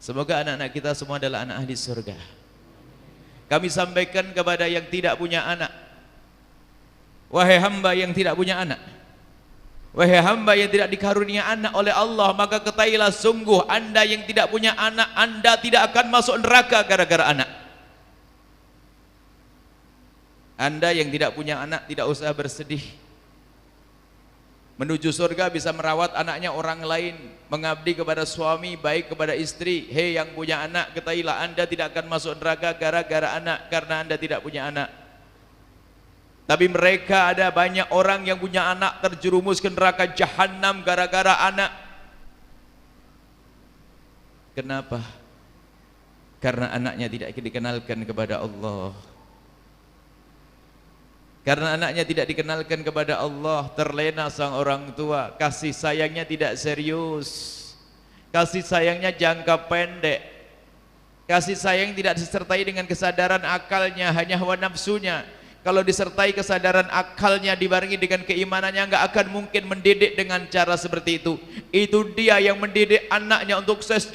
Semoga anak-anak kita semua adalah anak ahli surga. Kami sampaikan kepada yang tidak punya anak, wahai hamba yang tidak punya anak, wahai hamba yang tidak dikarunia anak oleh Allah, maka ketahuilah sungguh anda yang tidak punya anak, anda tidak akan masuk neraka gara-gara anak. Anda yang tidak punya anak tidak usah bersedih. Menuju surga bisa merawat anaknya orang lain, mengabdi kepada suami, baik kepada istri. Hei yang punya anak, ketahuilah anda tidak akan masuk neraka gara-gara anak, karena anda tidak punya anak. Tapi mereka, ada banyak orang yang punya anak terjerumus ke neraka jahanam gara-gara anak. Kenapa? Karena anaknya tidak dikenalkan kepada Allah. Karena anaknya tidak dikenalkan kepada Allah, terlena sang orang tua, kasih sayangnya tidak serius, kasih sayangnya jangka pendek, kasih sayang tidak disertai dengan kesadaran akalnya, hanya hawa nafsunya. Kalau disertai kesadaran akalnya dibarengi dengan keimanannya, nggak akan mungkin mendidik dengan cara seperti itu. Itu dia yang mendidik anaknya untuk sukses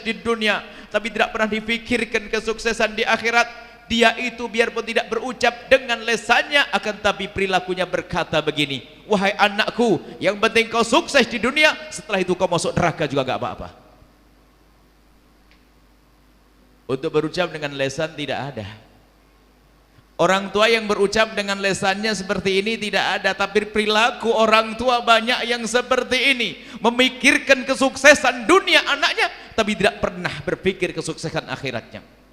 di dunia, tapi tidak pernah dipikirkan kesuksesan di akhirat. Dia itu biarpun tidak berucap dengan lesannya, akan tapi perilakunya berkata begini, wahai anakku, yang penting kau sukses di dunia, setelah itu kau masuk neraka juga gak apa-apa. Untuk berucap dengan lesan tidak ada. Orang tua yang berucap dengan lesannya seperti ini tidak ada, tapi perilaku orang tua banyak yang seperti ini, memikirkan kesuksesan dunia anaknya, tapi tidak pernah berpikir kesuksesan akhiratnya.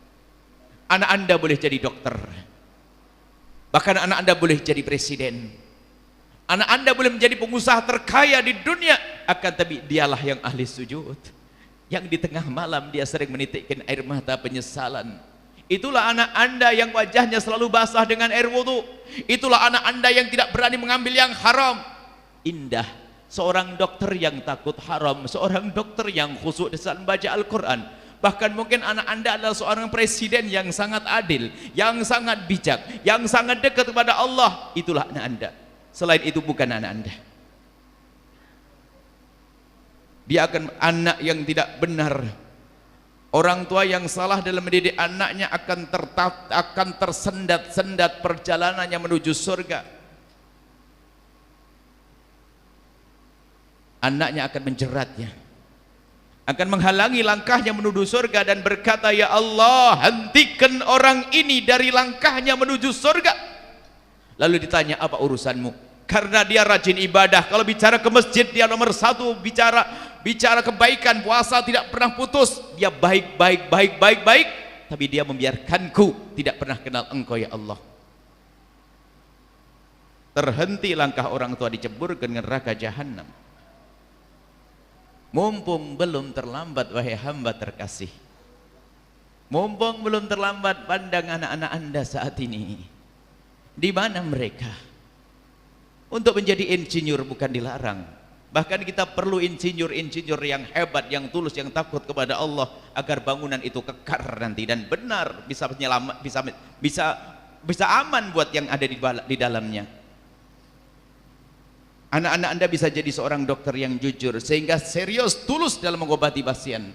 Anak anda boleh jadi dokter, bahkan anak anda boleh jadi presiden, anak anda boleh menjadi pengusaha terkaya di dunia, akan tapi dialah yang ahli sujud, yang di tengah malam dia sering menitikkan air mata penyesalan. Itulah anak anda yang wajahnya selalu basah dengan air wudu. Itulah anak anda yang tidak berani mengambil yang haram. Indah seorang dokter yang takut haram, seorang dokter yang khusyuk di saat membaca Al-Quran. Bahkan mungkin anak anda adalah seorang presiden yang sangat adil, yang sangat bijak, yang sangat dekat kepada Allah. Itulah anak anda. Selain itu bukan anak anda. Dia akan anak yang tidak benar. Orang tua yang salah dalam mendidik anaknya akan tersendat-sendat perjalanannya menuju surga. Anaknya akan menjeratnya, akan menghalangi langkahnya menuju surga dan berkata, ya Allah, hentikan orang ini dari langkahnya menuju surga. Lalu ditanya, apa urusanmu? Karena dia rajin ibadah, kalau bicara ke masjid dia nomor satu, bicara kebaikan, puasa tidak pernah putus, dia baik, tapi dia membiarkanku, tidak pernah kenal engkau ya Allah. Terhenti langkah orang tua, dicebur ke neraka jahanam. Mumpung belum terlambat wahai hamba terkasih, mumpung belum terlambat, pandang anak-anak anda saat ini. Di mana mereka? Untuk menjadi insinyur bukan dilarang, bahkan kita perlu insinyur-insinyur yang hebat, yang tulus, yang takut kepada Allah, agar bangunan itu kekar nanti dan benar, bisa menyelamat, bisa aman buat yang ada di dalamnya. Anak-anak anda bisa jadi seorang dokter yang jujur, sehingga serius, tulus dalam mengobati pasien.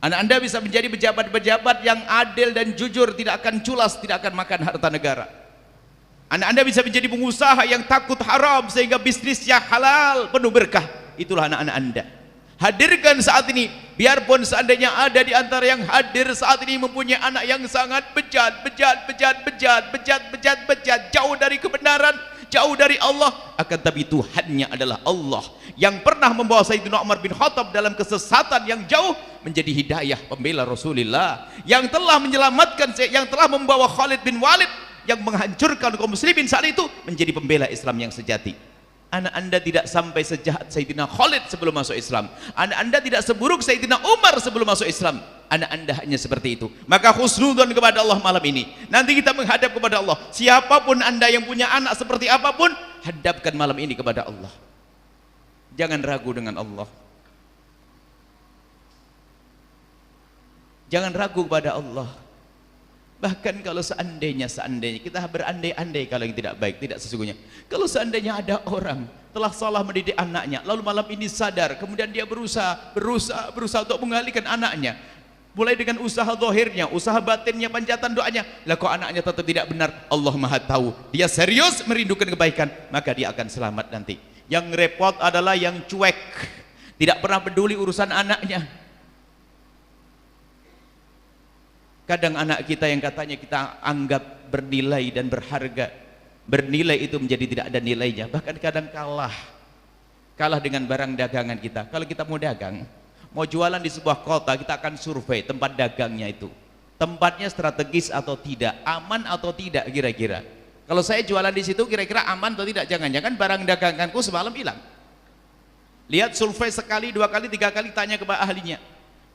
Anak anda bisa menjadi pejabat-pejabat yang adil dan jujur, tidak akan culas, tidak akan makan harta negara. Anak anda bisa menjadi pengusaha yang takut haram, sehingga bisnisnya halal, penuh berkah. Itulah anak-anak anda. Hadirkan saat ini, biarpun seandainya ada di antara yang hadir saat ini mempunyai anak yang sangat bejat, jauh dari kebenaran, jauh dari Allah, akan tapi Tuhannya adalah Allah yang pernah membawa Sayyidina Umar bin Khattab dalam kesesatan yang jauh menjadi hidayah, pembela Rasulullah, yang telah menyelamatkan, yang telah membawa Khalid bin Walid yang menghancurkan kaum muslimin saat itu menjadi pembela Islam yang sejati. Anak anda tidak sampai sejahat Sayyidina Khalid sebelum masuk Islam, anak anda tidak seburuk Sayyidina Umar sebelum masuk Islam. Anak anda hanya seperti itu. Maka husnudzon kepada Allah malam ini. Nanti kita menghadap kepada Allah. Siapapun anda yang punya anak seperti apapun, hadapkan malam ini kepada Allah. Jangan ragu dengan Allah. Jangan ragu kepada Allah. Bahkan kalau seandainya kita berandai-andai kalau yang tidak baik, tidak sesungguhnya. Kalau seandainya ada orang telah salah mendidik anaknya, lalu malam ini sadar, kemudian dia berusaha untuk mengalihkan anaknya, mulai dengan usaha zahirnya, usaha batinnya, panjatan doanya, lah kok anaknya tetap tidak benar. Allah Maha tahu, dia serius merindukan kebaikan, maka dia akan selamat nanti. Yang repot adalah yang cuek, tidak pernah peduli urusan anaknya. Kadang anak kita yang katanya kita anggap bernilai dan berharga, bernilai itu menjadi tidak ada nilainya, bahkan kadang kalah dengan barang dagangan kita. Kalau kita mau dagang, mau jualan di sebuah kota, kita akan survei tempat dagangnya itu, tempatnya strategis atau tidak, aman atau tidak kira-kira. Kalau saya jualan di situ kira-kira aman atau tidak, jangan-jangan barang daganganku semalam hilang. Lihat, survei sekali, 2 kali, 3 kali, tanya kepada ahlinya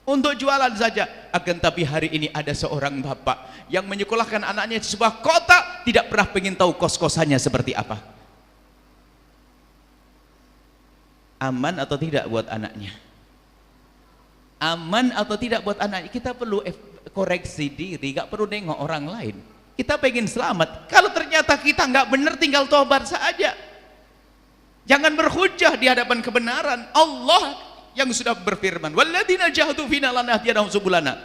untuk jualan saja. Akan tapi hari ini ada seorang bapak yang menyekolahkan anaknya di sebuah kota, tidak pernah pengen tahu kos-kosannya seperti apa. Aman atau tidak buat anaknya? Aman atau tidak buat anaknya? Kita perlu koreksi diri, gak perlu nengok orang lain. Kita pengen selamat. Kalau ternyata kita nggak benar, tinggal tobat saja. Jangan berhujah di hadapan kebenaran. Allah yang sudah berfirman, walladzina jahadu fina lanahdiyannahum subulana.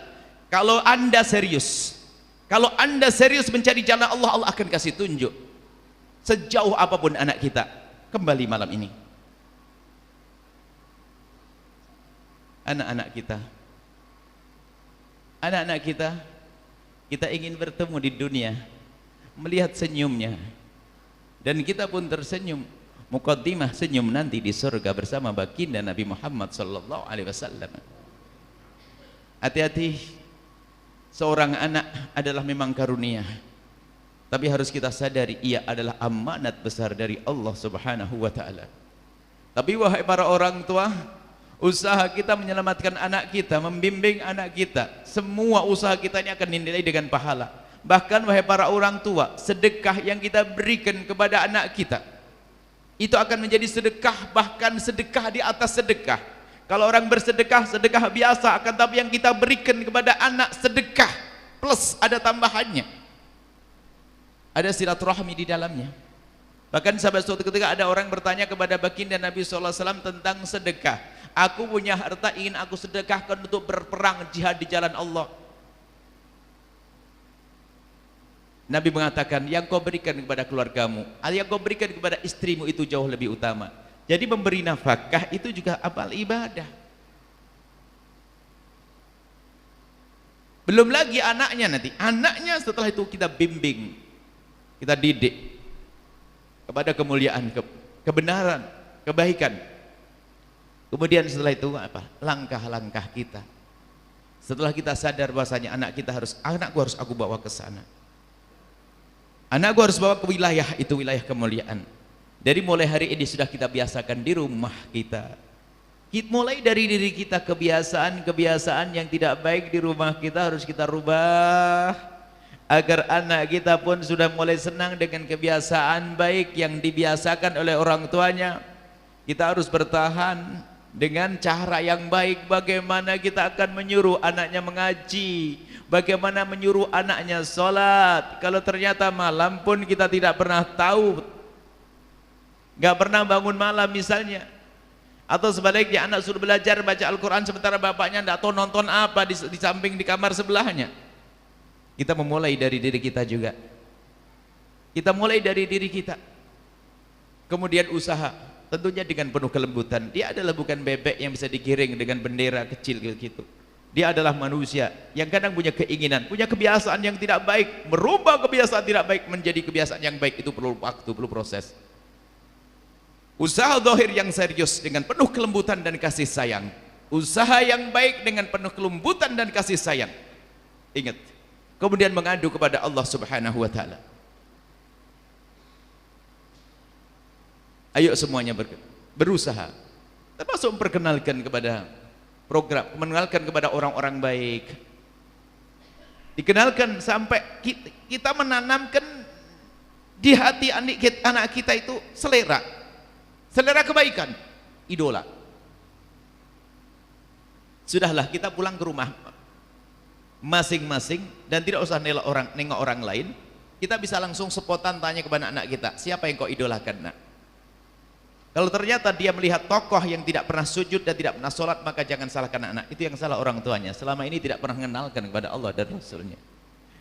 Kalau Anda serius, mencari jalan Allah, Allah akan kasih tunjuk sejauh apapun anak kita. Kembali malam ini, anak-anak kita, kita ingin bertemu di dunia, melihat senyumnya, dan kita pun tersenyum. Muqaddimah senyum nanti di surga bersama baginda Nabi Muhammad sallallahu alaihi wasallam. Hati-hati, seorang anak adalah memang karunia, tapi harus kita sadari ia adalah amanat besar dari Allah Subhanahu wa taala. Tapi wahai para orang tua, usaha kita menyelamatkan anak kita, membimbing anak kita, semua usaha kita ini akan dinilai dengan pahala. Bahkan wahai para orang tua, sedekah yang kita berikan kepada anak kita itu akan menjadi sedekah, bahkan sedekah di atas sedekah. Kalau orang bersedekah, sedekah biasa, akan tapi yang kita berikan kepada anak sedekah plus ada tambahannya, ada silaturahmi di dalamnya. Bahkan sahabat, suatu ketika ada orang bertanya kepada baginda Nabi SAW tentang sedekah. Aku punya harta, ingin aku sedekahkan untuk berperang jihad di jalan Allah. Nabi mengatakan, yang kau berikan kepada keluargamu, yang kau berikan kepada istrimu itu jauh lebih utama. Jadi memberi nafkah itu juga amal ibadah. Belum lagi anaknya nanti, anaknya setelah itu kita bimbing, kita didik kepada kemuliaan, kebenaran, kebaikan. Kemudian setelah itu apa? Langkah-langkah kita. Setelah kita sadar bahwasanya anakku harus aku bawa ke sana. Anakku harus bawa ke wilayah itu, wilayah kemuliaan. Dari mulai hari ini sudah kita biasakan di rumah kita. Mulai dari diri kita, kebiasaan yang tidak baik di rumah kita harus kita rubah, agar anak kita pun sudah mulai senang dengan kebiasaan baik yang dibiasakan oleh orang tuanya. Kita harus bertahan dengan cara yang baik. Bagaimana kita akan menyuruh anaknya mengaji, bagaimana menyuruh anaknya sholat, kalau ternyata malam pun kita tidak pernah tahu, gak pernah bangun malam misalnya. Atau sebaliknya, anak suruh belajar baca Al-Quran sementara bapaknya tidak tahu nonton apa di samping di kamar sebelahnya. Kita memulai dari diri kita juga. Kita mulai dari diri kita. Kemudian usaha, tentunya dengan penuh kelembutan. Dia adalah bukan bebek yang bisa digiring dengan bendera kecil gitu. Dia adalah manusia yang kadang punya keinginan, punya kebiasaan yang tidak baik. Merubah kebiasaan tidak baik menjadi kebiasaan yang baik itu perlu waktu, perlu proses. Usaha zahir yang serius dengan penuh kelembutan dan kasih sayang. Usaha yang baik dengan penuh kelembutan dan kasih sayang. Ingat, kemudian mengadu kepada Allah Subhanahu wa taala. Ayo semuanya berusaha, termasuk memperkenalkan kepada program, mengenalkan kepada orang-orang baik, dikenalkan sampai kita menanamkan di hati anak kita itu selera kebaikan, idola. Sudahlah, kita pulang ke rumah masing-masing dan tidak usah nengok orang lain. Kita bisa langsung spontan tanya kepada anak kita, siapa yang kau idolakan, nak? Kalau ternyata dia melihat tokoh yang tidak pernah sujud dan tidak pernah sholat, maka jangan salahkan anak. Itu yang salah orang tuanya. Selama ini tidak pernah mengenalkan kepada Allah dan Rasulnya.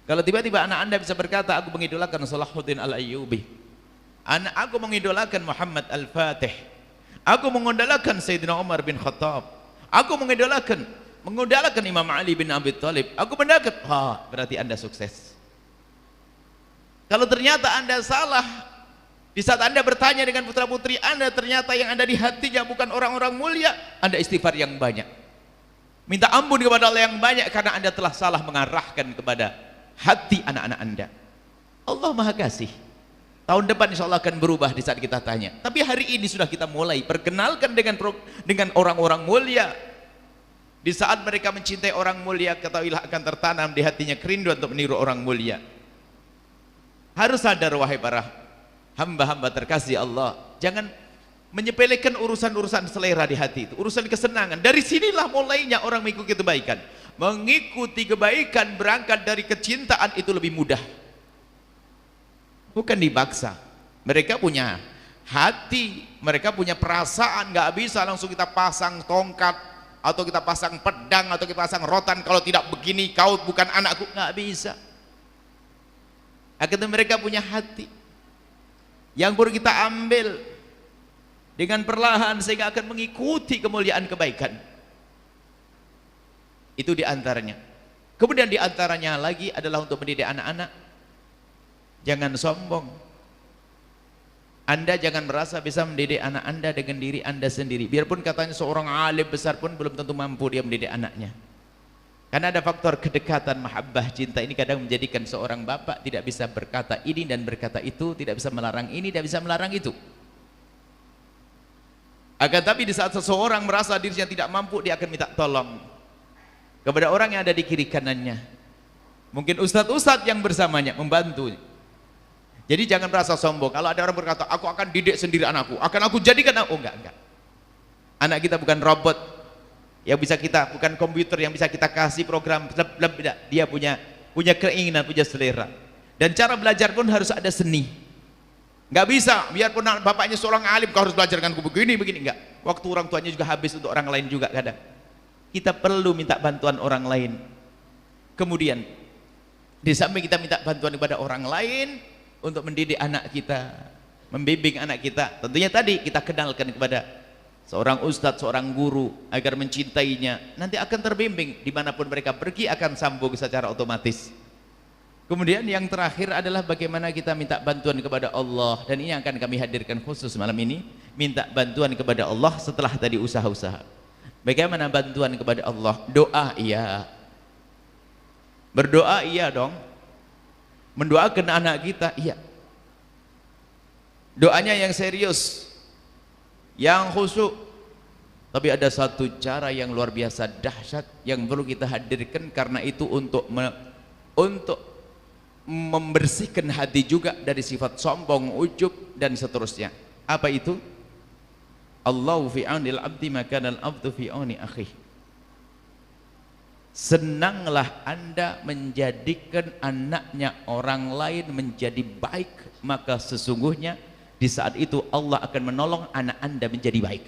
Kalau tiba-tiba anak anda bisa berkata, aku mengidolakan Salahuddin Al-Ayyubi, aku mengidolakan Muhammad Al-Fatih, aku mengidolakan Sayyidina Umar bin Khattab, aku mengidolakan Imam Ali bin Abi Thalib, aku mendapat, berarti anda sukses. Kalau ternyata anda salah, di saat anda bertanya dengan putra putri anda, ternyata yang ada di hatinya bukan orang-orang mulia, anda istighfar yang banyak, minta ampun kepada Allah yang banyak, karena anda telah salah mengarahkan kepada hati anak-anak anda. Allah Maha Kasih. Tahun depan insya Allah akan berubah di saat kita tanya, tapi hari ini sudah kita mulai perkenalkan dengan orang-orang mulia. Di saat mereka mencintai orang mulia, ketahuilah akan tertanam di hatinya kerinduan untuk meniru orang mulia. Harus sadar wahai para hamba-hamba terkasih Allah, jangan menyepelekan urusan-urusan selera di hati itu, urusan kesenangan. Dari sinilah mulainya orang mengikuti kebaikan. Mengikuti kebaikan berangkat dari kecintaan itu lebih mudah, bukan dipaksa. Mereka punya hati, mereka punya perasaan, nggak bisa langsung kita pasang tongkat atau kita pasang pedang atau kita pasang rotan, kalau tidak begini kau bukan anakku, nggak bisa. Akhirnya mereka punya hati yang perlu kita ambil dengan perlahan sehingga akan mengikuti kemuliaan kebaikan. Itu diantaranya. Kemudian diantaranya lagi adalah untuk mendidik anak-anak, jangan sombong. Anda jangan merasa bisa mendidik anak anda dengan diri anda sendiri. Biarpun katanya seorang alim besar pun belum tentu mampu dia mendidik anaknya. Karena ada faktor kedekatan, mahabbah, cinta ini kadang menjadikan seorang bapak tidak bisa berkata ini dan berkata itu, tidak bisa melarang ini, tidak bisa melarang itu. Akan tapi di saat seseorang merasa dirinya tidak mampu, dia akan minta tolong kepada orang yang ada di kiri kanannya. Mungkin ustadz-ustadz yang bersamanya membantu. Jadi jangan merasa sombong. Kalau ada orang berkata, aku akan didik sendiri anakku, akan aku jadikan anakku. Enggak. Anak kita bukan robot yang bisa kita, bukan komputer yang bisa kita kasih program tidak. Dia punya keinginan, punya selera, dan cara belajar pun harus ada seni. Nggak bisa biarpun bapaknya seorang alim kau harus belajar denganku begini enggak. Waktu orang tuanya juga habis untuk orang lain juga kadang. Kita perlu minta bantuan orang lain. Kemudian di samping kita minta bantuan kepada orang lain untuk mendidik anak kita, membimbing anak kita, tentunya tadi kita kenalkan kepada seorang ustadz, seorang guru agar mencintainya, nanti akan terbimbing dimanapun mereka pergi, akan sambung secara otomatis. Kemudian yang terakhir adalah bagaimana kita minta bantuan kepada Allah, dan ini akan kami hadirkan khusus malam ini, minta bantuan kepada Allah setelah tadi usaha-usaha. Bagaimana bantuan kepada Allah? Doa iya, berdoa iya dong, mendoakan anak kita iya, doanya yang serius, yang khusyuk. Tapi ada satu cara yang luar biasa dahsyat yang perlu kita hadirkan, karena itu untuk membersihkan hati juga dari sifat sombong, ujub dan seterusnya. Apa itu? Allahu fi aunil abdi maka al abdu fi auni akhi. Senanglah Anda menjadikan anaknya orang lain menjadi baik, maka sesungguhnya di saat itu Allah akan menolong anak Anda menjadi baik.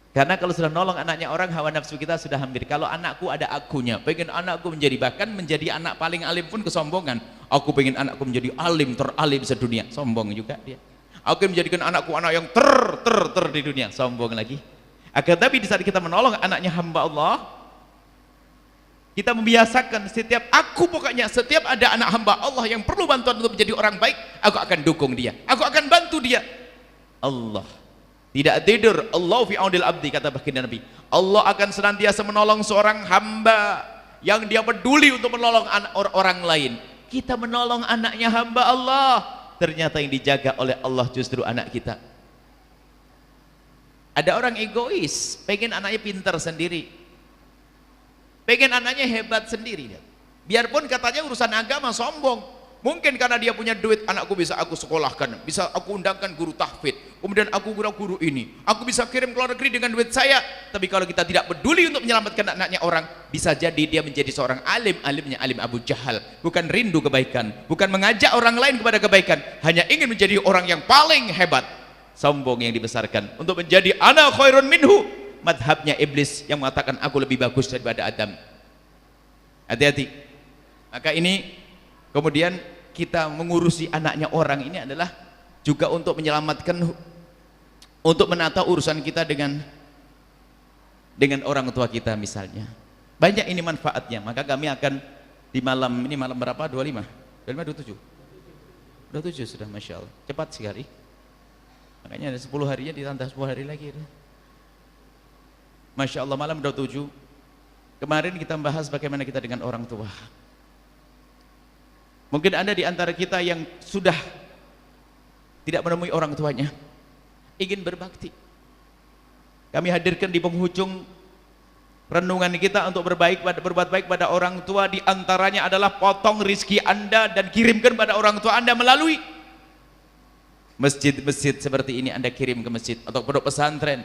Karena kalau sudah nolong anaknya orang, hawa nafsu kita sudah hampir. Kalau anakku ada akunya, pengen anakku menjadi, bahkan menjadi anak paling alim pun kesombongan. Aku pengen anakku menjadi alim, teralim sedunia, sombong juga dia. Aku menjadikan anakku anak yang ter di dunia, sombong lagi. Akan tapi di saat kita menolong anaknya hamba Allah, kita membiasakan setiap setiap ada anak hamba Allah yang perlu bantuan untuk menjadi orang baik, aku akan dukung dia, aku akan bantu dia. Allah tidak tidur. Allah fi aunil abdi, kata baginda Nabi, Allah akan senantiasa menolong seorang hamba yang dia peduli untuk menolong orang lain. Kita menolong anaknya hamba Allah, ternyata yang dijaga oleh Allah justru anak kita. Ada orang egois, pengen anaknya pintar sendiri, pengen anaknya hebat sendiri. Biarpun katanya urusan agama, sombong. Mungkin karena dia punya duit, anakku bisa aku sekolahkan, bisa aku undangkan guru tahfidz, kemudian aku guru ini, aku bisa kirim ke luar negeri dengan duit saya. Tapi kalau kita tidak peduli untuk menyelamatkan anaknya orang, bisa jadi dia menjadi seorang alim, alimnya alim Abu Jahal, bukan rindu kebaikan, bukan mengajak orang lain kepada kebaikan, hanya ingin menjadi orang yang paling hebat. sombong yang dibesarkan, untuk menjadi ana khairun minhu, madhabnya iblis yang mengatakan aku lebih bagus daripada Adam. Hati-hati. Maka ini kemudian kita mengurusi anaknya orang ini adalah juga untuk menyelamatkan, untuk menata urusan kita dengan orang tua kita misalnya. Banyak ini manfaatnya. Maka kami akan di malam ini, malam berapa? 25? 27 sudah, Masya Allah, cepat sekali. Makanya ada 10 harinya ditambah 10 hari lagi. Masya Allah, malam 27. Kemarin kita membahas bagaimana kita dengan orang tua. Mungkin ada di antara kita yang sudah tidak menemui orang tuanya, ingin berbakti. Kami hadirkan di penghujung renungan kita untuk berbuat baik pada orang tua. Di antaranya adalah potong rizki Anda dan kirimkan pada orang tua Anda melalui masjid-masjid seperti ini. Anda kirim ke masjid atau pondok pesantren.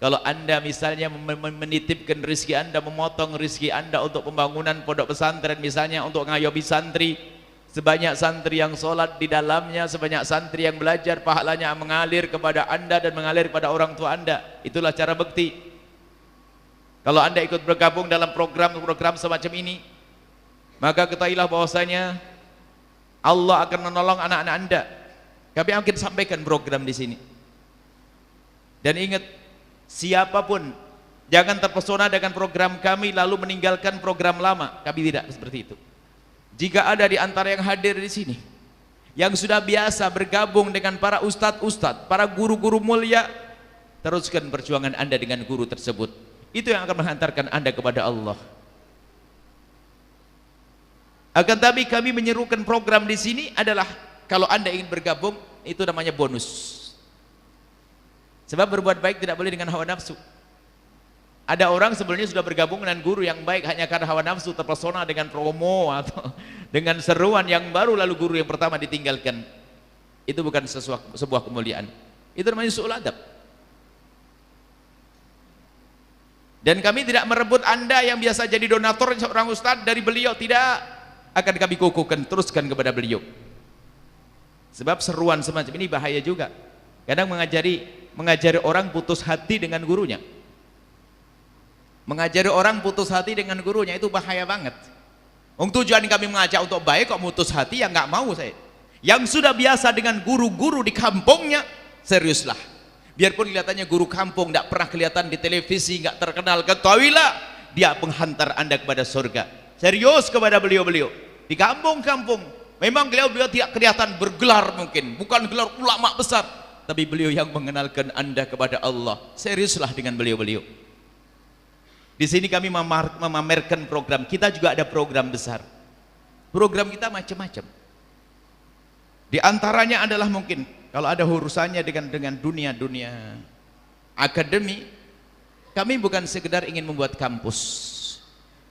Kalau Anda misalnya menitipkan rizki Anda, memotong rizki Anda untuk pembangunan pondok pesantren misalnya, untuk ngayomi santri, sebanyak santri yang sholat di dalamnya, sebanyak santri yang belajar, pahalanya mengalir kepada Anda dan mengalir kepada orang tua Anda. Itulah cara bekti. Kalau Anda ikut bergabung dalam program-program semacam ini, maka ketahuilah bahwasanya Allah akan menolong anak-anak Anda. Kami akan sampaikan program di sini. Dan ingat, siapapun jangan terpesona dengan program kami lalu meninggalkan program lama. Kami tidak seperti itu. Jika ada di antara yang hadir di sini yang sudah biasa bergabung dengan para ustadz-ustadz, para guru-guru mulia, teruskan perjuangan Anda dengan guru tersebut. Itu yang akan menghantarkan Anda kepada Allah. Akan tapi kami menyerukan program di sini adalah kalau Anda ingin bergabung, itu namanya bonus. Sebab berbuat baik tidak boleh dengan hawa nafsu. Ada orang sebelumnya sudah bergabung dengan guru yang baik hanya karena hawa nafsu, terpesona dengan promo atau dengan seruan yang baru, lalu guru yang pertama ditinggalkan. Itu bukan sebuah kemuliaan. Itu namanya su'ul adab. Dan kami tidak merebut Anda yang biasa jadi donatur seorang ustadz dari beliau, tidak. Akan kami kukuhkan, teruskan kepada beliau. Sebab seruan semacam ini bahaya juga. Kadang mengajari orang putus hati dengan gurunya. Mengajari orang putus hati dengan gurunya itu bahaya banget. Tujuan kami mengajak untuk baik, kok putus hati, ya nggak mau saya. Yang sudah biasa dengan guru-guru di kampungnya, seriuslah. Biarpun kelihatannya guru kampung, tidak pernah kelihatan di televisi, nggak terkenal, ketahuilah dia penghantar Anda kepada surga. Serius kepada beliau-beliau di kampung-kampung. Memang beliau tidak kelihatan bergelar, mungkin bukan gelar ulama besar, tapi beliau yang mengenalkan Anda kepada Allah. Seriuslah dengan beliau-beliau. Di sini kami memamerkan program. Kita juga ada program besar. Program kita macam-macam. Di antaranya adalah mungkin kalau ada urusannya dengan dunia akademi, kami bukan sekedar ingin membuat kampus.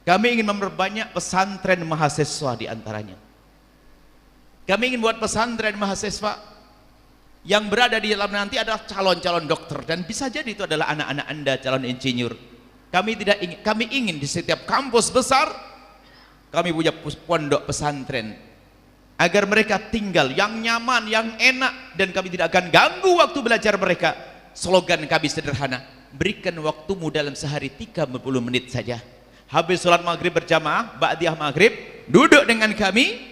Kami ingin memperbanyak pesantren mahasiswa di antaranya. Kami ingin buat pesantren mahasiswa yang berada di dalam nanti adalah calon-calon dokter, dan bisa jadi itu adalah anak-anak Anda calon insinyur. Kami ingin di setiap kampus besar kami punya pondok pesantren agar mereka tinggal yang nyaman, yang enak, dan kami tidak akan ganggu waktu belajar mereka. Slogan kami sederhana, berikan waktumu dalam sehari 30 menit saja. Habis sholat maghrib berjamaah, ba'diyah maghrib, duduk dengan kami,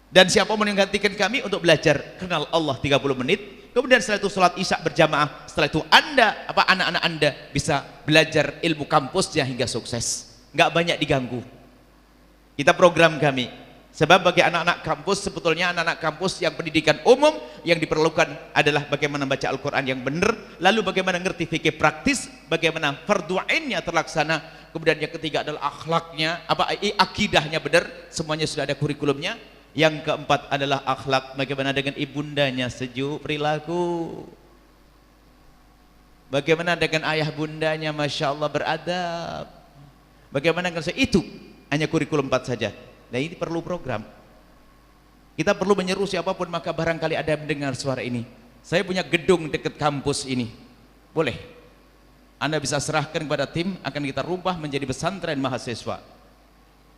dan siapapun yang gantikan kami untuk belajar kenal Allah 30 menit. Kemudian setelah itu sholat isya berjamaah. Setelah itu anak-anak Anda bisa belajar ilmu kampusnya hingga sukses, nggak banyak diganggu. Kita program kami. Sebab bagi anak-anak kampus, sebetulnya anak-anak kampus yang pendidikan umum yang diperlukan adalah bagaimana baca Al-Quran yang benar, lalu bagaimana ngerti fikih praktis, bagaimana fardu ainnya terlaksana, kemudian yang ketiga adalah akhlaknya, akidahnya benar, semuanya sudah ada kurikulumnya. Yang keempat adalah akhlak, bagaimana dengan ibundanya sejuk perilaku, bagaimana dengan ayah bundanya Masya Allah beradab, bagaimana dengan itu hanya kurikulum 4 saja. Nah, ini perlu program. Kita perlu menyeru siapapun, maka barangkali ada yang mendengar suara ini. Saya punya gedung dekat kampus ini. Boleh. Anda bisa serahkan kepada tim, akan kita rubah menjadi pesantren mahasiswa.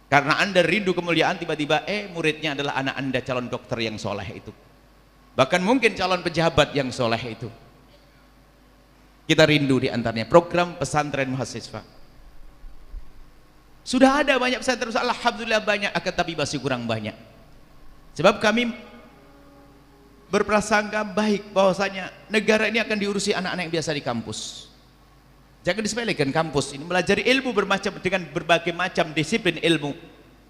Karena Anda rindu kemuliaan, tiba-tiba muridnya adalah anak Anda calon dokter yang soleh itu. Bahkan mungkin calon pejabat yang soleh itu. Kita rindu di antaranya program pesantren mahasiswa. Sudah ada banyak pesantren, alhamdulillah banyak, akan tapi masih kurang banyak. Sebab kami berprasangka baik bahwasanya negara ini akan diurusi anak-anak yang biasa di kampus. Jangan disepelekan kampus ini, melajari ilmu dengan berbagai macam disiplin ilmu.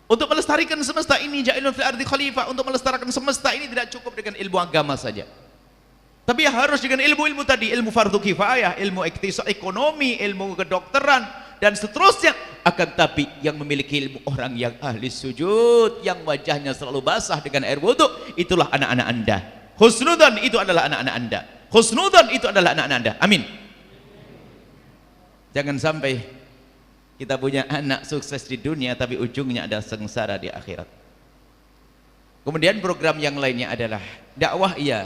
Untuk melestarikan semesta ini, ja'ilun fil ardi khalifah, untuk melestarikan semesta ini tidak cukup dengan ilmu agama saja. Tapi harus dengan ilmu-ilmu tadi, ilmu fardu kifayah, ilmu iktisad ekonomi, ilmu kedokteran dan seterusnya. Akan tapi yang memiliki ilmu orang yang ahli sujud, yang wajahnya selalu basah dengan air wudu, itulah anak-anak Anda. Husnudzan itu adalah anak-anak Anda. Husnudzan itu adalah anak-anak Anda. Amin. Jangan sampai kita punya anak sukses di dunia tapi ujungnya adalah sengsara di akhirat. Kemudian program yang lainnya adalah dakwah. Iya,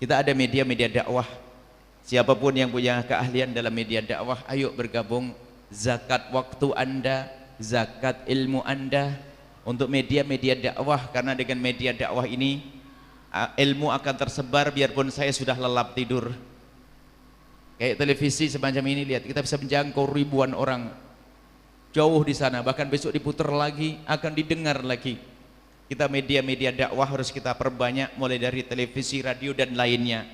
kita ada media-media dakwah. Siapapun yang punya keahlian dalam media dakwah, ayo bergabung. Zakat waktu Anda, zakat ilmu Anda untuk media-media dakwah, karena dengan media dakwah ini ilmu akan tersebar biarpun saya sudah lelap tidur. Kayak televisi semacam ini, lihat, kita bisa menjangkau ribuan orang jauh di sana, bahkan besok diputar lagi, akan didengar lagi. Kita media-media dakwah harus kita perbanyak, mulai dari televisi, radio dan lainnya.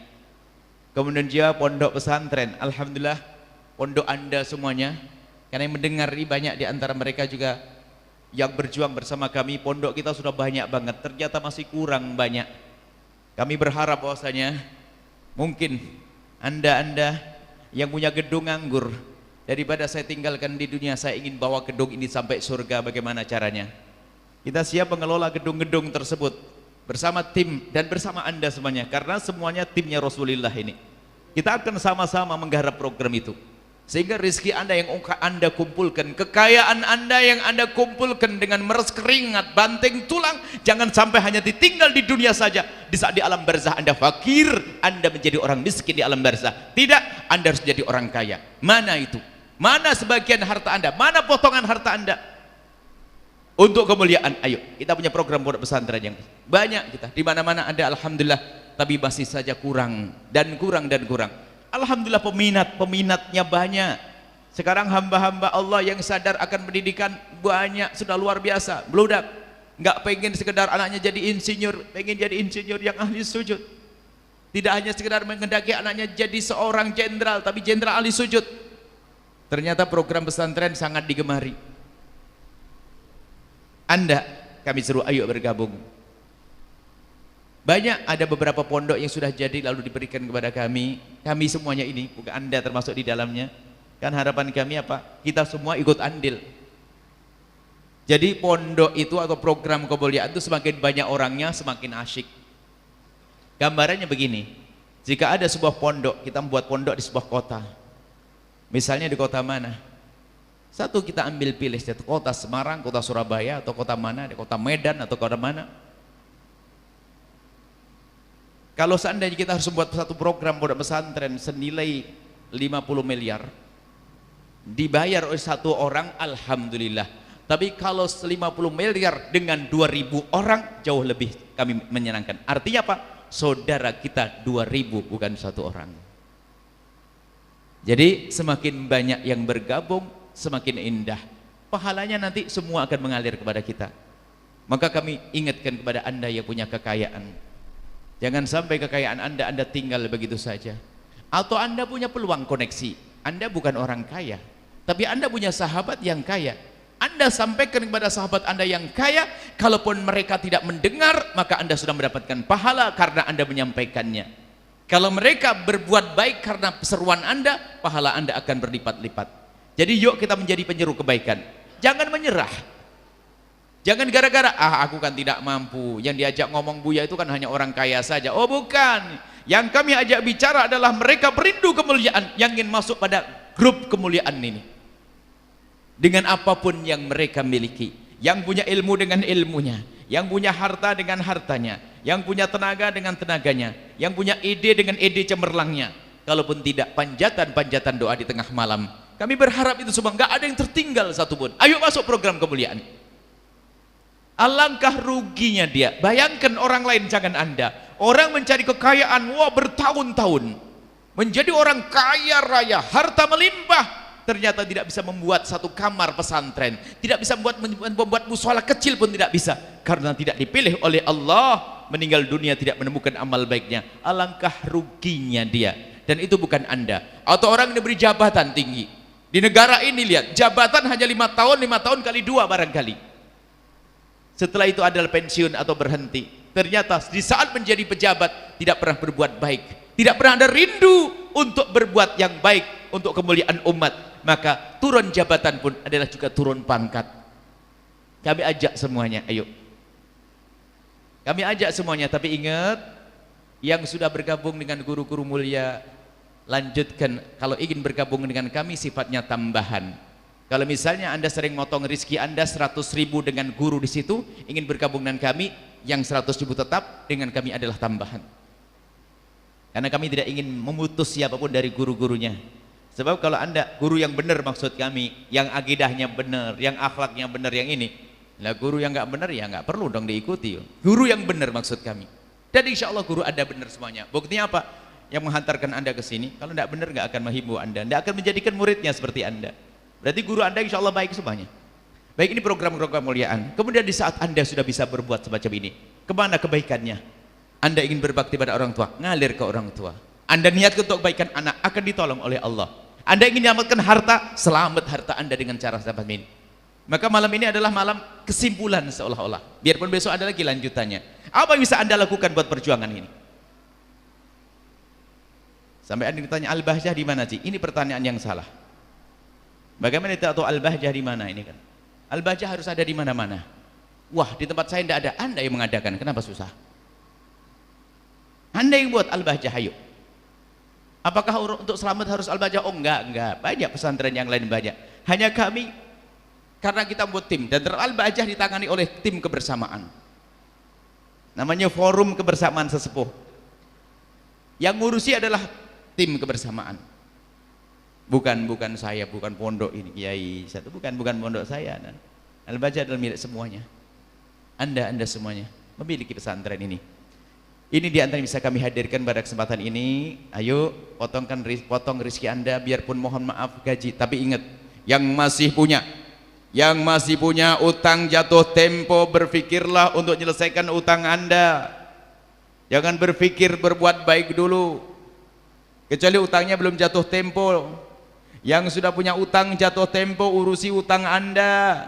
Kemudian juga pondok pesantren, alhamdulillah pondok Anda semuanya, karena yang mendengar ini banyak di antara mereka juga yang berjuang bersama kami. Pondok kita sudah banyak banget, ternyata masih kurang banyak. Kami berharap bahwasanya mungkin Anda yang punya gedung nganggur, daripada saya tinggalkan di dunia, saya ingin bawa gedung ini sampai surga. Bagaimana caranya? Kita siap mengelola gedung-gedung tersebut bersama tim dan bersama Anda semuanya, karena semuanya timnya Rasulullah ini. Kita akan sama-sama menggarap program itu, sehingga rezeki Anda yang Anda kumpulkan, kekayaan Anda yang Anda kumpulkan dengan meres keringat, banting tulang, jangan sampai hanya ditinggal di dunia saja. Di saat di alam barzah Anda fakir, Anda menjadi orang miskin di alam barzah. Tidak, Anda harus jadi orang kaya. Mana itu? Mana sebagian harta Anda? Mana potongan harta Anda? Untuk kemuliaan, ayo. Kita punya program pondok pesantren yang banyak kita. Di mana-mana ada, alhamdulillah, tapi masih saja kurang dan kurang dan kurang. Alhamdulillah peminatnya banyak. Sekarang hamba-hamba Allah yang sadar akan pendidikan banyak, sudah luar biasa. Beludak, nggak pengen sekedar anaknya jadi insinyur, pengen jadi insinyur yang ahli sujud. Tidak hanya sekedar mengendaki anaknya jadi seorang jenderal, tapi jenderal ahli sujud. Ternyata program pesantren sangat digemari. Anda, kami seru, ayo bergabung. Banyak, ada beberapa pondok yang sudah jadi lalu diberikan kepada kami semuanya ini, bukan Anda termasuk di dalamnya. Kan harapan kami apa? Kita semua ikut andil. Jadi pondok itu atau program kemuliaan itu semakin banyak orangnya semakin asyik. Gambarannya begini, jika ada sebuah pondok, kita membuat pondok di sebuah kota, misalnya di kota mana? Satu kita ambil pilih, kota Semarang, kota Surabaya, atau kota mana, di kota Medan atau kota mana. Kalau seandainya kita harus membuat satu program pondok pesantren senilai 50 miliar, dibayar oleh satu orang, alhamdulillah. Tapi kalau 50 miliar dengan 2000 orang, jauh lebih kami menyenangkan. Artinya apa? Saudara kita 2000, bukan satu orang. Jadi semakin banyak yang bergabung, semakin indah. Pahalanya nanti semua akan mengalir kepada kita. Maka kami ingatkan kepada Anda yang punya kekayaan, jangan sampai kekayaan Anda tinggal begitu saja. Atau Anda punya peluang koneksi, Anda bukan orang kaya, tapi Anda punya sahabat yang kaya. Anda sampaikan kepada sahabat Anda yang kaya, kalaupun mereka tidak mendengar, maka Anda sudah mendapatkan pahala karena Anda menyampaikannya. Kalau mereka berbuat baik karena seruan Anda, pahala Anda akan berlipat-lipat. Jadi yuk kita menjadi penyeru kebaikan. Jangan menyerah. Jangan gara-gara, aku kan tidak mampu, yang diajak ngomong Buya itu kan hanya orang kaya saja. Oh bukan, yang kami ajak bicara adalah mereka berindu kemuliaan, yang ingin masuk pada grup kemuliaan ini. Dengan apapun yang mereka miliki, yang punya ilmu dengan ilmunya, yang punya harta dengan hartanya, yang punya tenaga dengan tenaganya, yang punya ide dengan ide cemerlangnya. Kalaupun tidak, panjatan-panjatan doa di tengah malam. Kami berharap itu semua, nggak ada yang tertinggal satupun. Ayo masuk program kemuliaan. Alangkah ruginya dia. Bayangkan orang lain, jangan Anda. Orang mencari kekayaan, wah bertahun-tahun, menjadi orang kaya raya, harta melimpah, ternyata tidak bisa membuat satu kamar pesantren, tidak bisa membuat musola kecil pun tidak bisa, karena tidak dipilih oleh Allah, meninggal dunia tidak menemukan amal baiknya. Alangkah ruginya dia. Dan itu bukan Anda. Atau orang yang diberi jabatan tinggi di negara ini, lihat, jabatan hanya 5 tahun, 5 tahun kali 2 barangkali, setelah itu adalah pensiun atau berhenti. Ternyata di saat menjadi pejabat tidak pernah berbuat baik, tidak pernah ada rindu untuk berbuat yang baik untuk kemuliaan umat, maka turun jabatan pun adalah juga turun pangkat. Kami ajak semuanya, ayo, kami ajak semuanya, tapi ingat, yang sudah bergabung dengan guru-guru mulia, lanjutkan. Kalau ingin bergabung dengan kami sifatnya tambahan. Kalau misalnya Anda sering motong rizki Anda 100.000 dengan guru di situ, ingin bergabung dengan kami, yang 100.000 tetap, dengan kami adalah tambahan. Karena kami tidak ingin memutus siapapun dari guru-gurunya. Sebab kalau Anda guru yang benar, maksud kami yang akidahnya benar, yang akhlaknya benar, yang ini, lah guru yang nggak benar ya nggak perlu dong diikuti. Guru yang benar maksud kami. Dan insya Allah guru Anda benar semuanya. Buktinya apa? Yang menghantarkan Anda ke sini, kalau tidak benar nggak akan menghimbau Anda, tidak akan menjadikan muridnya seperti Anda. Berarti guru Anda insya Allah baik semuanya. Baik, ini program-program kemuliaan. Kemudian di saat Anda sudah bisa berbuat semacam ini, kemana kebaikannya? Anda ingin berbakti pada orang tua, ngalir ke orang tua. Anda niat untuk kebaikan anak, akan ditolong oleh Allah. Anda ingin menyelamatkan harta, selamat harta Anda dengan cara seperti ini. Maka malam ini adalah malam kesimpulan seolah-olah. Biarpun besok ada lagi lanjutannya. Apa yang bisa Anda lakukan buat perjuangan ini? Sampai Anda ditanya Al-Bahjah di mana sih? Ini pertanyaan yang salah. Bagaimana kita tahu Al-Bahjah di mana ini kan? Al-Bahjah harus ada di mana-mana. Wah, di tempat saya tidak ada. Anda yang mengadakan, kenapa susah? Anda yang buat Al-Bahjah, ayo. Apakah untuk selamat harus Al-Bahjah? Oh enggak. Banyak pesantren yang lain banyak. Hanya kami, karena kita buat tim, dan Al-Bahjah ditangani oleh tim kebersamaan. Namanya Forum Kebersamaan Sesepuh. Yang ngurusi adalah tim kebersamaan. Bukan saya, bukan pondok ini, kiai satu, bukan pondok saya. Al-Bahjah adalah milik semuanya. Anda semuanya memiliki pesantren ini. Ini diantara yang bisa kami hadirkan pada kesempatan ini. Ayo potong rizki Anda, biarpun mohon maaf gaji, tapi ingat, yang masih punya utang jatuh tempo, berpikirlah untuk menyelesaikan utang Anda. Jangan berpikir berbuat baik dulu, kecuali utangnya belum jatuh tempo. Yang sudah punya utang jatuh tempo, urusi utang Anda.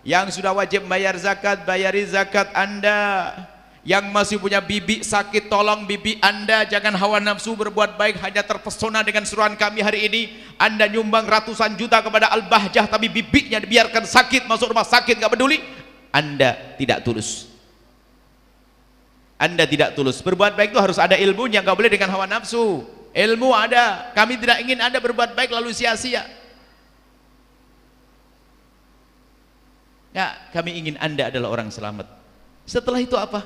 Yang sudah wajib bayar zakat, bayari zakat Anda. Yang masih punya bibi sakit, tolong bibi Anda. Jangan hawa nafsu berbuat baik hanya terpesona dengan suruhan kami hari ini. Anda nyumbang ratusan juta kepada Al-Bahjah, tapi bibinya dibiarkan sakit, masuk rumah sakit, gak peduli. Anda tidak tulus. Anda tidak tulus. Berbuat baik itu harus ada ilmunya, gak boleh dengan hawa nafsu. Ilmu ada. Kami tidak ingin Anda berbuat baik lalu sia-sia. Ya, kami ingin Anda adalah orang selamat. Setelah itu apa?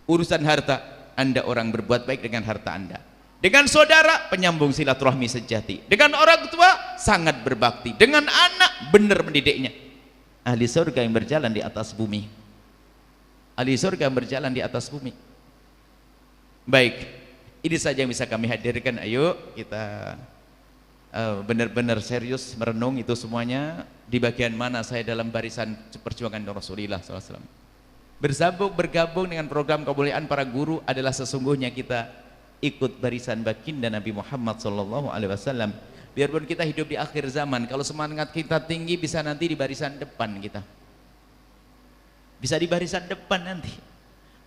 Urusan harta, Anda orang berbuat baik dengan harta Anda. Dengan saudara, penyambung silaturahmi sejati. Dengan orang tua, sangat berbakti. Dengan anak, benar mendidiknya. Ahli surga yang berjalan di atas bumi. Ahli surga yang berjalan di atas bumi. Baik, ini saja yang bisa kami hadirkan. Ayo kita benar-benar serius merenung itu semuanya. Di bagian mana saya dalam barisan perjuangan Rasulullah SAW. Bergabung dengan program kemuliaan para guru adalah sesungguhnya kita ikut barisan baginda Nabi Muhammad SAW. Biarpun kita hidup di akhir zaman, kalau semangat kita tinggi bisa nanti di barisan depan kita. Bisa di barisan depan nanti.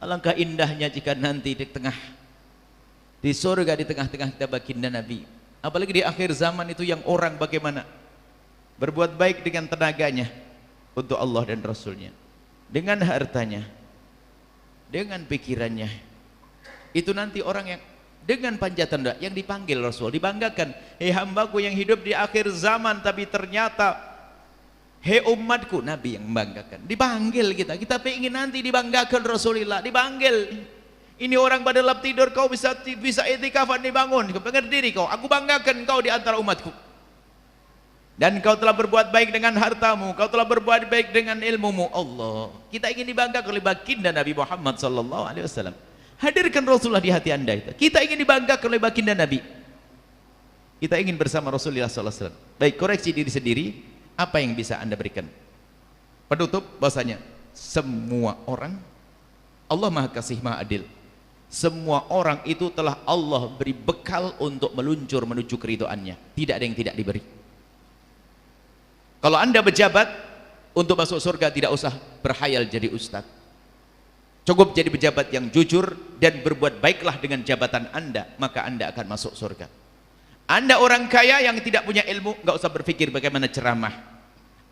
Alangkah indahnya jika nanti di tengah, di surga, di tengah-tengah kita baginda Nabi. Apalagi di akhir zaman itu yang orang bagaimana berbuat baik dengan tenaganya untuk Allah dan Rasulnya, dengan hartanya, dengan pikirannya. Itu nanti orang yang dengan panjatan yang dipanggil Rasul, dibanggakan. Hei hambaku yang hidup di akhir zaman, tapi ternyata hei umatku, Nabi yang membanggakan. Dipanggil kita ingin nanti dibanggakan Rasulullah, dipanggil. Ini orang pada lap tidur, kau bisa itikafan dibangun, berdiri kau, aku banggakan kau di antara umatku. Dan kau telah berbuat baik dengan hartamu, kau telah berbuat baik dengan ilmumu. Allah, kita ingin dibanggakan oleh baginda Nabi Muhammad SAW. Hadirkan Rasulullah di hati Anda itu. Kita ingin dibanggakan oleh baginda Nabi. Kita ingin bersama Rasulullah SAW. Baik, koreksi diri sendiri. Apa yang bisa Anda berikan? Penutup bahasanya, semua orang, Allah Maha Kasih Maha Adil. Semua orang itu telah Allah beri bekal untuk meluncur menuju keridhaannya. Tidak ada yang tidak diberi. Kalau Anda berjabat untuk masuk surga, tidak usah berhayal jadi ustaz. Cukup jadi pejabat yang jujur dan berbuat baiklah dengan jabatan Anda, maka Anda akan masuk surga. Anda orang kaya yang tidak punya ilmu, nggak usah berpikir bagaimana ceramah.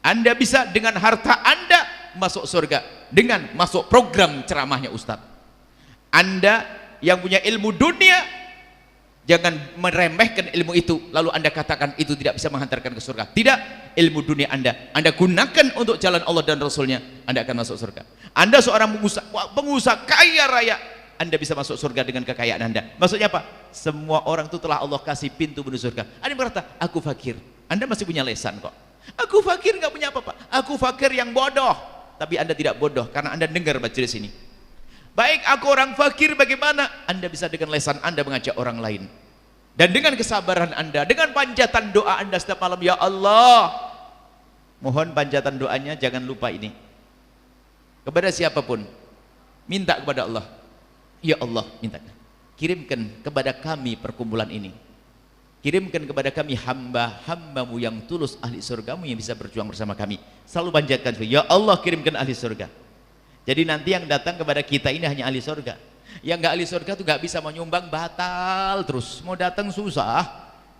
Anda bisa dengan harta Anda masuk surga dengan masuk program ceramahnya Ustadz. Anda yang punya ilmu dunia, jangan meremehkan ilmu itu lalu Anda katakan itu tidak bisa menghantarkan ke surga. Tidak, ilmu dunia Anda gunakan untuk jalan Allah dan Rasulnya, Anda akan masuk surga. Anda seorang pengusaha kaya raya, Anda bisa masuk surga dengan kekayaan Anda. Maksudnya apa? Semua orang itu telah Allah kasih pintu menuju surga. Ada yang berkata, aku fakir. Anda masih punya lesan kok. Aku fakir, nggak punya apa-apa. Aku fakir yang bodoh. Tapi Anda tidak bodoh karena Anda dengar majelis ini. Baik, aku orang fakir, bagaimana? Anda bisa dengan lesan Anda mengajak orang lain. Dan dengan kesabaran Anda, dengan panjatan doa Anda setiap malam, ya Allah, mohon panjatan doanya jangan lupa ini. Kepada siapapun, minta kepada Allah, ya Allah, minta, kirimkan kepada kami perkumpulan ini, kirimkan kepada kami hamba-hambamu yang tulus, ahli surgamu yang bisa berjuang bersama kami. Selalu panjatkan, ya Allah, kirimkan ahli surga. Jadi nanti yang datang kepada kita ini hanya ahli surga. Yang nggak ahli surga tuh nggak bisa menyumbang, batal terus, mau datang susah.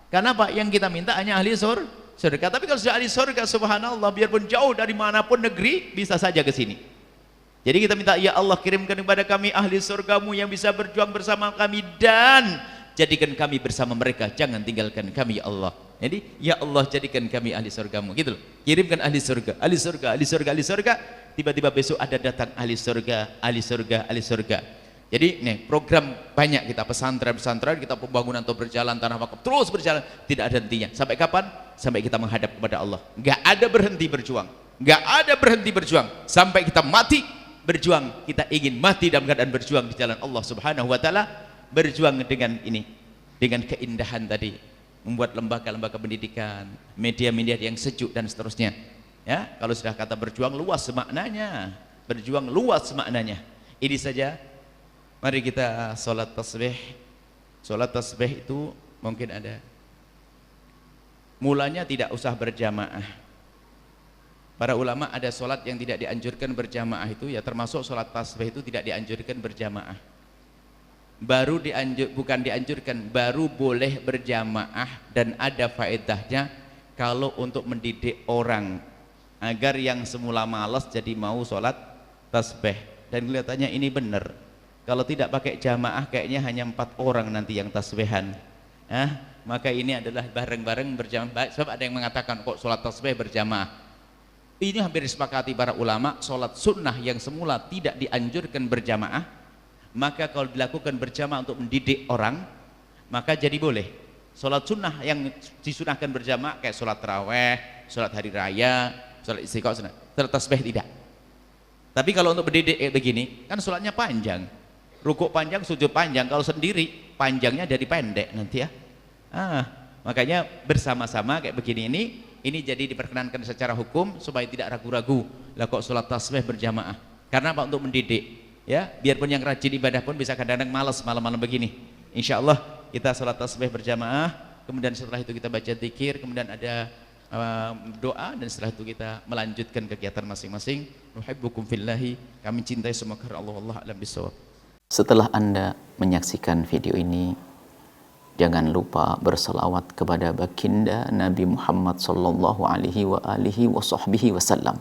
Karena apa? Yang kita minta hanya ahli surga. Tapi kalau sudah ahli surga, subhanallah, biarpun jauh dari manapun negeri, bisa saja ke sini. Jadi kita minta, ya Allah, kirimkan kepada kami ahli surgamu yang bisa berjuang bersama kami dan jadikan kami bersama mereka, jangan tinggalkan kami, ya Allah. Jadi ya Allah, jadikan kami ahli surgamu, gitu loh. Kirimkan ahli surga, ahli surga, ahli surga, ahli surga. Tiba-tiba besok ada datang ahli surga, ahli surga, ahli surga. Jadi nih program banyak kita, pesantren-pesantren kita, pembangunan atau berjalan, tanah wakaf terus berjalan, tidak ada hentinya. Sampai kapan? Sampai kita menghadap kepada Allah. Nggak ada berhenti berjuang, nggak ada berhenti berjuang sampai kita mati berjuang. Kita ingin mati dalam keadaan berjuang di jalan Allah Subhanahu wa taala, berjuang dengan ini, dengan keindahan tadi, membuat lembaga-lembaga pendidikan, media-media yang sejuk dan seterusnya. Ya, kalau sudah kata berjuang luas maknanya, berjuang luas maknanya. Ini saja. Mari kita sholat tasbih. Sholat tasbih itu mungkin ada mulanya tidak usah berjamaah. Para ulama ada sholat yang tidak dianjurkan berjamaah itu, ya termasuk sholat tasbih itu tidak dianjurkan berjamaah. Bukan dianjurkan, baru boleh berjamaah dan ada faedahnya kalau untuk mendidik orang agar yang semula malas jadi mau sholat tasbih. Dan kelihatannya ini benar. Kalau tidak pakai jamaah kayaknya hanya 4 orang nanti yang tasbihan. Maka ini adalah bareng-bareng berjamaah. Sebab ada yang mengatakan kok sholat tasbih berjamaah. Ini hampir disepakati para ulama, sholat sunnah yang semula tidak dianjurkan berjamaah, maka kalau dilakukan berjamaah untuk mendidik orang, maka jadi boleh. Sholat sunnah yang disunahkan berjamaah kayak sholat taraweh, sholat hari raya, sholat istiqomah, sholat tasbih tidak. Tapi kalau untuk mendidik begini, kan sholatnya panjang, rukuk panjang, sujud panjang. Kalau sendiri panjangnya jadi pendek nanti ya. Makanya bersama-sama kayak begini ini jadi diperkenankan secara hukum supaya tidak ragu-ragu. Lah kok sholat tasbih berjamaah? Karena apa? Untuk mendidik. Ya, biarpun yang rajin ibadah pun bisa kadang-kadang malas malam-malam begini. Insya Allah kita sholat tasbih berjamaah. Kemudian setelah itu kita baca zikir. Kemudian ada doa dan setelah itu kita melanjutkan kegiatan masing-masing. Nuhibbukum fillahi, kami cintai semua karena Allah. Allah a'lam bishawab. Setelah Anda menyaksikan video ini, jangan lupa berselawat kepada baginda Nabi Muhammad sallallahu alaihi wa alihi wa sahbihi wasallam.